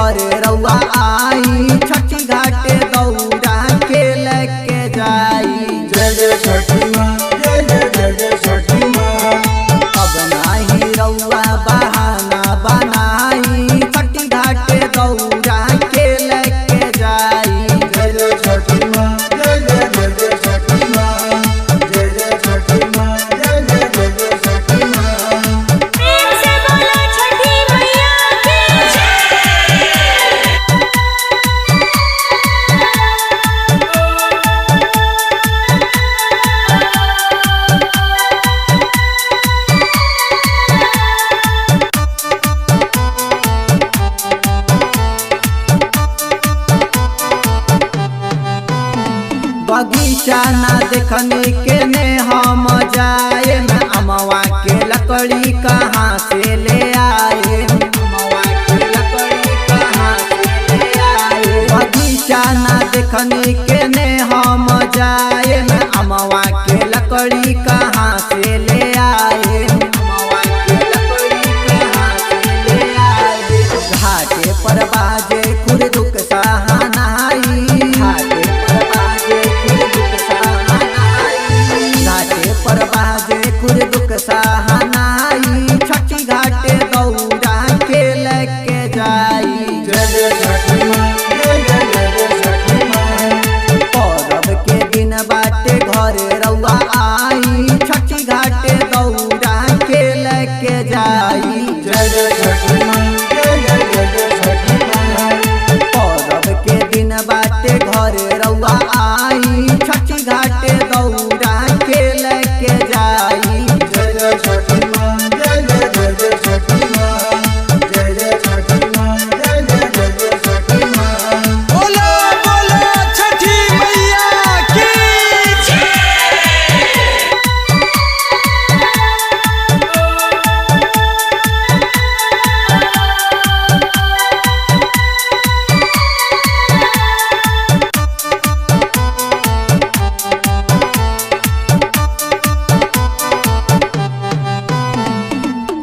घरे रउआ आई छठी घाटे दौड़ा के लेके जाई। जय जय छठी माँ, जय जय जय जय छठी माँ। अब नाही रउआ बहाना बनाई छठी घाटे दौड़ा के लेके जाई। जय जय छठी माँ, जय जय जय जय छठी माँ। जय जय छठी माँ, जय जय जय जय छठी माँ। प्रेम से बोलो छठी मैया की बगीचा ना देखने के ने हम जाए न अमवा के लकड़ी कहाँ से ले आए। अमवा के लकड़ी कहाँ से ले आए। बगीचा ना देखने के ने हम जाए न अमवा के लकड़ी कहाँ से ले आए। अमवा के लकड़ी कहाँ से ले आए। घाटे पर बाजे खुरदुक सहानाई। घाटे पर बाजे खुरदुक सहानाई। घाटे पर बाजे खुरदुक सहानाई छठी घाटे दौड़ा के लेके जाई। जय जय छठी माँ, जय जय जय जय छठी माँ। परब के दिन बाटे घरे रउआ आई छठी घाटे दौड़ा के लेके जाई। जय जय छठी माँ, जय जय जय जय छठी माँ। परब के दिन बाटे घरे रउआ आई छठी घाटे दौड़ा के लेके जाई। जय जय छठी माँ, जय जय जय जय छठी माँ। जय जय छठी माँ, जय जय जय जय छठी माँ। बोलो बोलो छठी मैया की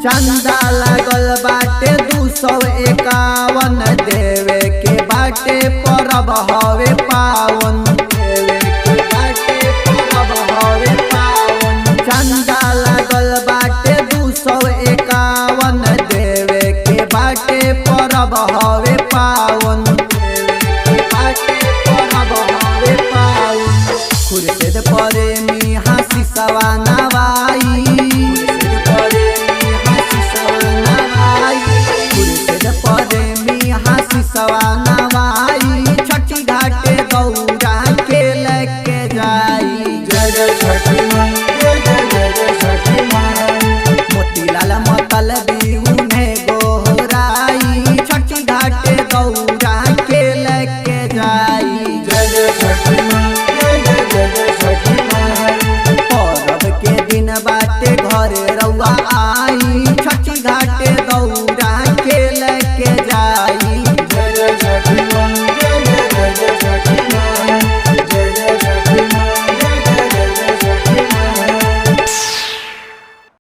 चंदा लागल बाटे 251 देवे के बाटे परब हवे पावन। देवे के बाटे परब हवे पावन। चंदा लागल बाटे 251 देवे के बाटे परब हवे